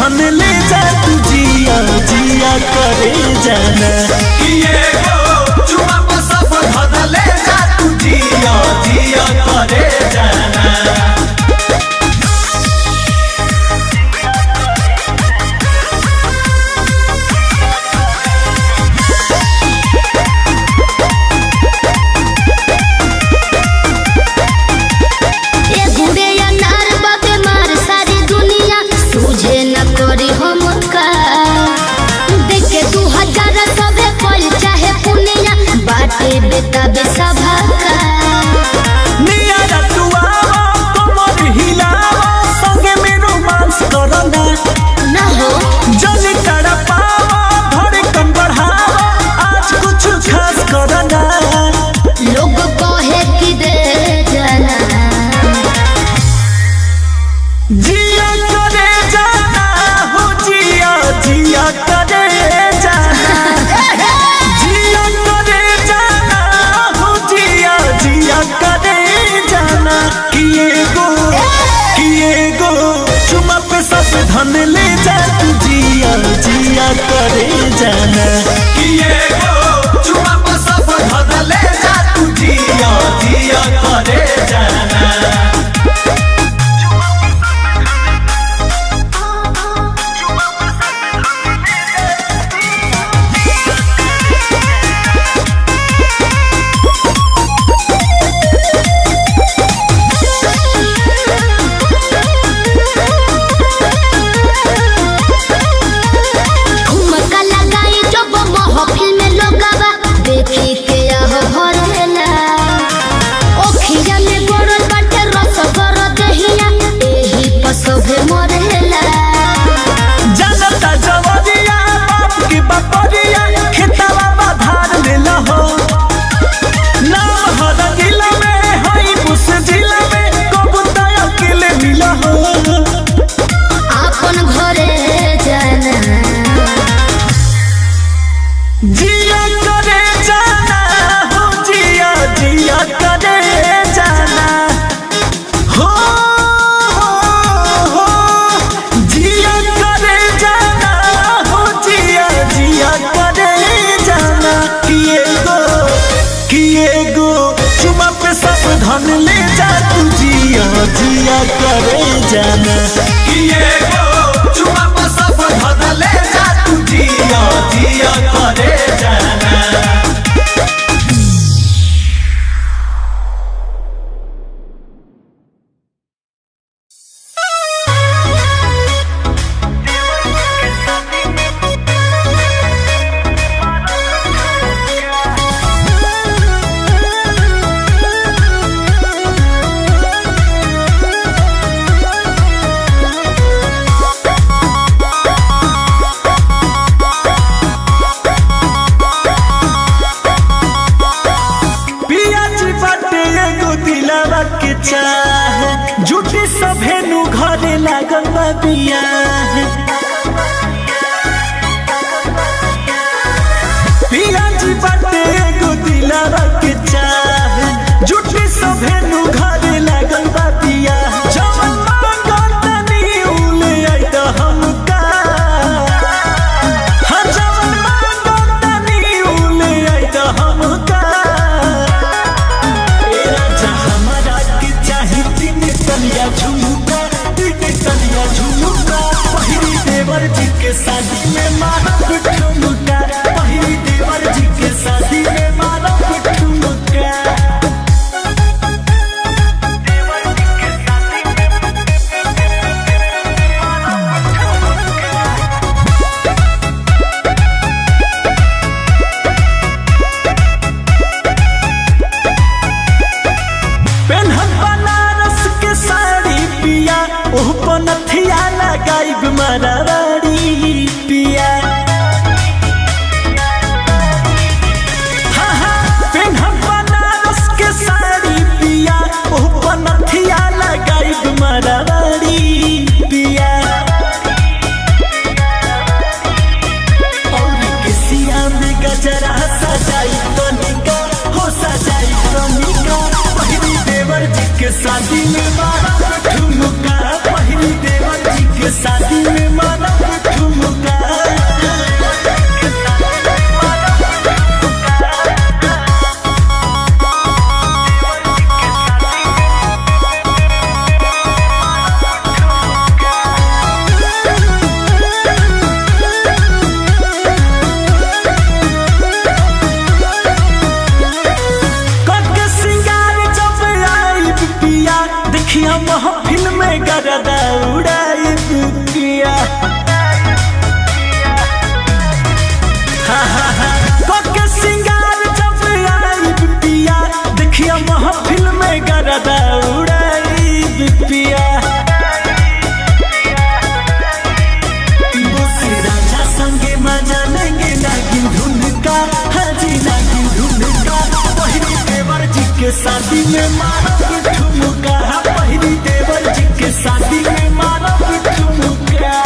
धन ले जा तू जिया जिया करे जाना किए गो चुमा पर सब धन ले जा तू जिया जिया करे जाना। बेटा बेसभा का नियारा तू आवा कमर हिलावा संगे में रोमांस करना ना हो जल्दी कड़ा पावा धड़कन बढ़ावा आज कुछ खास करना लोग कहे कि दे जाना जिया करे जाना हो जिया जिया करे जाना जिया करे जाना हो जिया जिया करे जाना किए गो चुमा पे सब धन ले जा तू जिया जिया करे जाना किए गो चुमा पर सब धन ले जा तू जिया जिया करे जाना। देखी के यह भरेला ओखिया में गोरल बाटे रस कर दहिया एही पसभे मरेला जनता जवरिया बाप की बपरिया खेतवा बाधार लेला हो नाम हर जिला में हई बुस जिला में कबूता अकेले मिला हो आपन घरे जाना जिया करे जाना हो जिया जिया करे जाना हो जिया करे जाना हो जिया जिया करे जाना किए गो चुमा पे सब धन ले जा तू जिया जिया करे जाना किए गो चुमा पर सब धन ले जा तू जिया जिया करे जाना। के चाह झूठी सभेनु घरे लागल बा बियाह पिया जी बाटे एगो दिलावा के चाह झूठी सभेनु घरे लागल बा बियाह जवन मांगतनी उले आई त हमका हर जवन मांगतनी उले आई त हमका चाही गरदा उड़ाई पिया कोके सिंगार जब आई पिया देखिया महफिल में गरदा उड़ाई पिया बोसी राजा संगे मजा लेंगे नागिन धुन का हाजी नागिन धुन का पहिली देवर जी के शादी में मारब ठुमका पहिली देवर जी के शादी में मारब ठुमका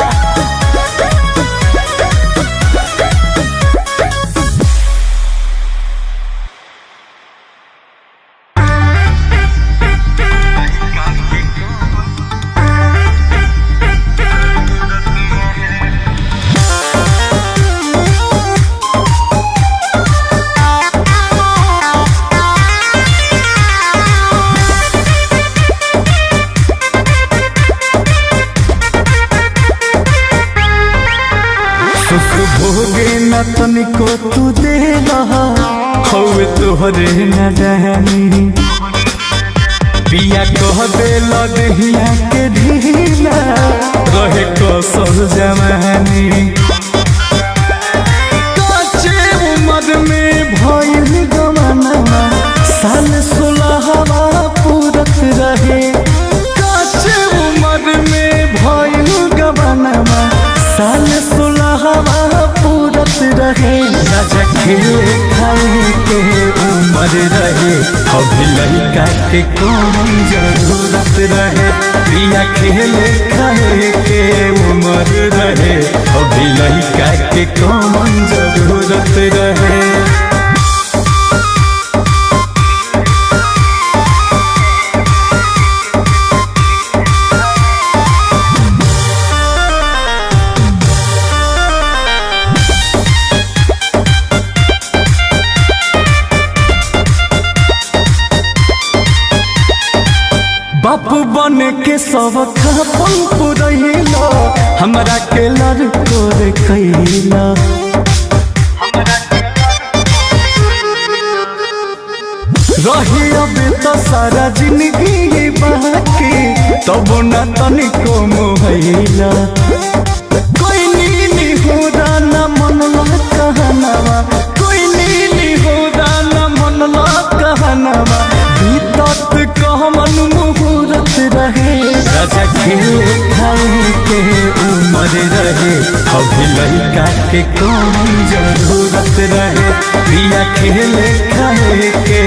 भोगे न तनिको तू दे हवे तोहरे न जानी पिया कह दे लदहिया के ढीला रहे कसर जवानी कच्चे उम्र में भइल गमना साल 16 पूरत रहे कच्चे उम्र में भइल गमना साल 16 पूरत रहे राजा खेले खाए के उम्र रहे अभी लड़का के कौन जरूरत रहे प्रिया खेले खाए के उम्र रहे अभी लड़का के कौन जरूरत रहे बापू बन के सब खापन पुरैला हमरा के लड़को रे कैला रही अब तो सारा जिंदगी बाकी तब न तनिको मोहैला कोई नीली हो न मनला कहनावा कोई नीली हो न मनला कहनावा बीतत कहमन मुहूर्त रहे राजा खेले खाए के उम्र रहे अभी लड़का के कौन जरूरत रहे प्रिया खेले खाए के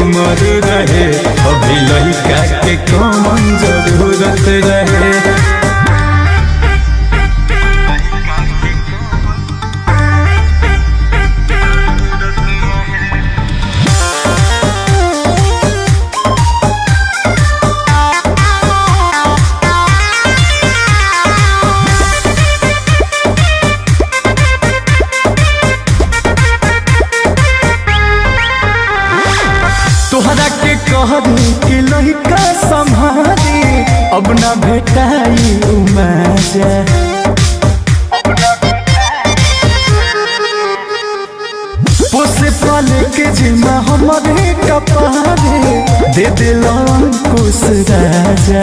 उम्र रहे अभी लड़का के कौन जरूरत रहे तोहरा के कहरी कि लड़का संभारी अब न भेटाई मजा पोसे पाले के जिम्मा हमारे कपारे दे दिल अंकुश राजा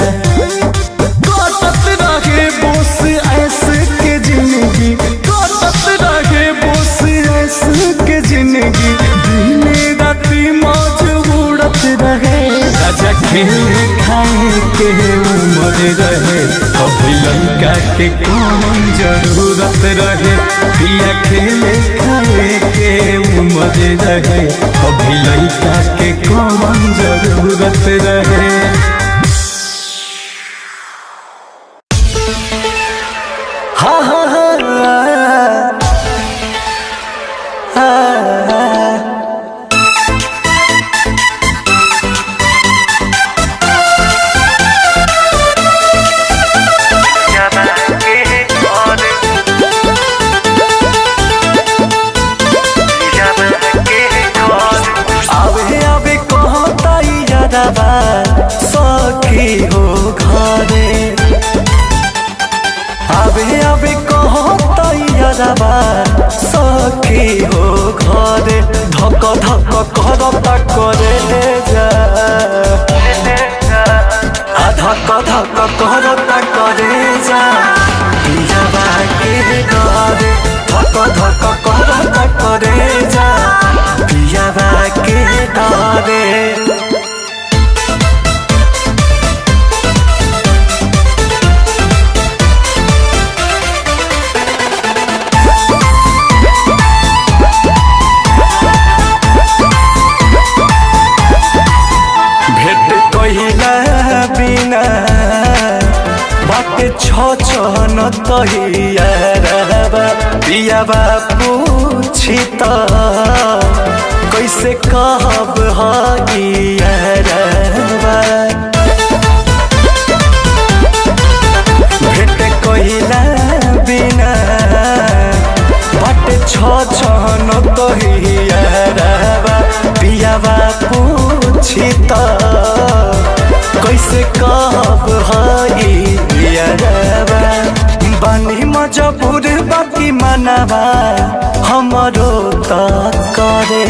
कटत रहे बोस ऐसे के जिंदगी कटत रहे बोस ऐसे के जिंदगी दिन राती मौज उड़त रहे राजा खेले खाए के उम्र रहे अभी लड़का के कौन जरूरत रहे पिया खेले खाए के उम्र रहे अभी लड़का के कौन जरूरत रहे हाँ हाँ सखी हो घरे आबे आबे कहता यारबा सखी हो घरे धक धक करता करे जा धक धक धक करता करे जा पियावा के डरे धक धक करता करे जा पियावा के डरे छन तहियारबा पियाबा पूछी त कैसे कहब हगियारबा भेट कहिला बिना बाटे छन तहियारबा पियाबा पूछी त कैसे कहब हगियारबा बानी मजबूर बाकी मनवा हमरो त करे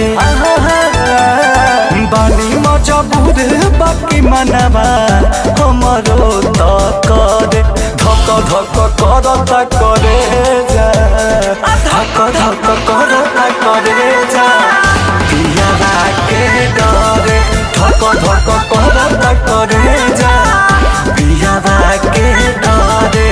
बानी मजबूर बाकी मनवा हमरो त करे धक धक करता करे जा धक धक करता करे जा पियावा के डरे धक धक करता करे जा पियावा के डरे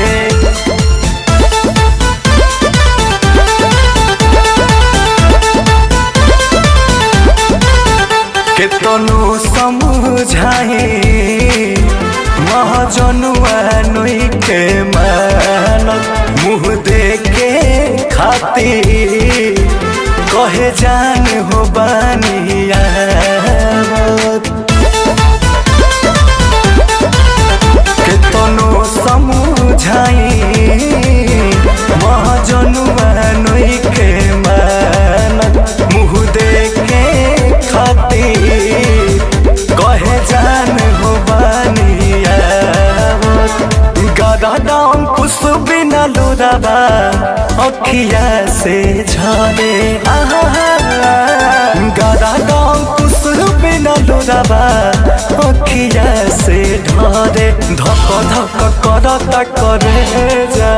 केतनो समझाए महाजनुआ नई के मानत मुँह देके खाती कहे जान हो बानिया केतनो समझाए महाजनुआ नई के मानत मुँह देके खाती कहे जान हो बानिया गदा दाम कुछ बिना लुराबा अखिया से झरे गदा दाम कुछ बिना लुराबा अखिया से ढरे धक धक करता करे जा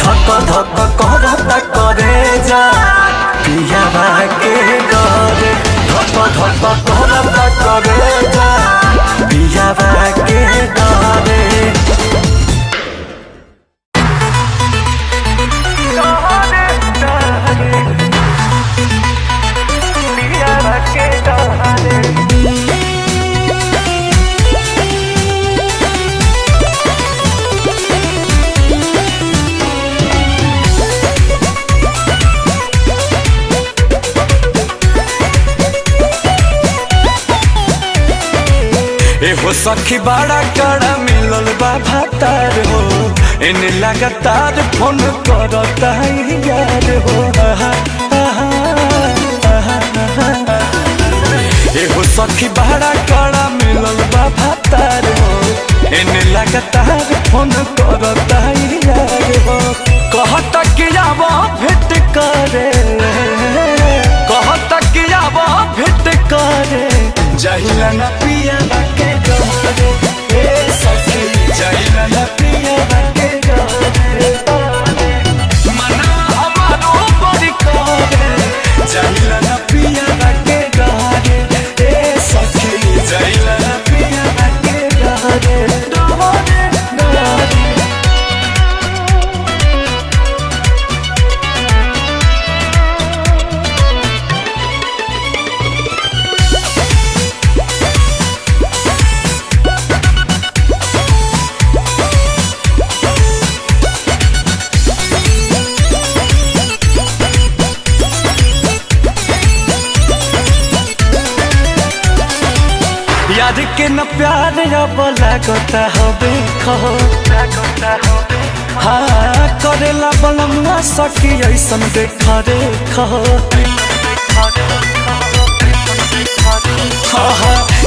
धक धक करता करे जा पियावा के डरे धक धक करता करे जा पियावा के डरे हो सखी बड़ा कड़ा मिलल बा भातार हो इन्हें लगातार फोन करता यार हो हो सखी बड़ा कड़ा मिलल बा भातार हो इन्हें लगातार फोन करता यार हो कहता कि अब भेंट करे कहता कि अब भेंट करे जहिला न पिया के डरे ए सखी जहिला न पिया के डरे मना हमारो बड़ी करे जहिला न पिया के डरे ए सखी जहिला न पिया के डरे डरे डरे याद के न प्यार अब लागता हबे खहो हाँ करेला बलमुआ सखी ऐसन देखा रे खहो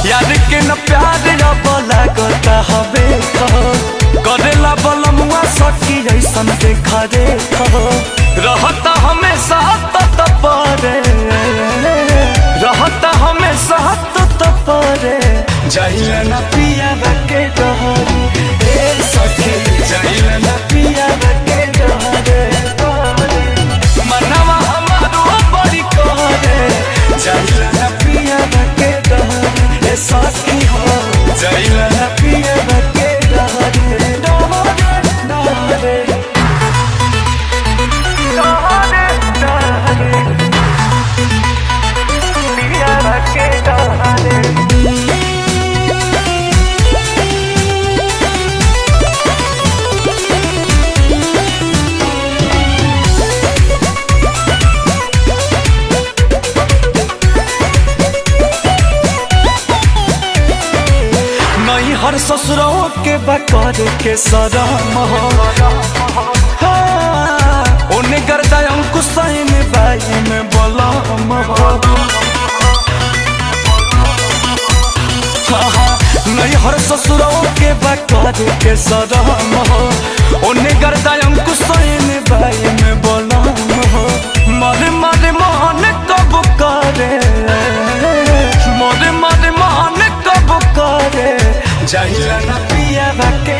याद के न प्यार अब लागता हबे खहो करेला बलमुआ सखी ऐसन देखा रे खहो रहता हमेशा तत परे रहता हमेशा तत परे जहिला न पिया के डरे ससुरों के बकर के सरम हो उन्हें गर्दा अंकुश में बाई में बलम हो नहीं हर ससुरों के बकर के सरम हो उन्हें गर्दा अंकुश में बाई में बलम हो मारे मारे मान कब करे मारे मारे मान कब करे चाहिए ना पिया के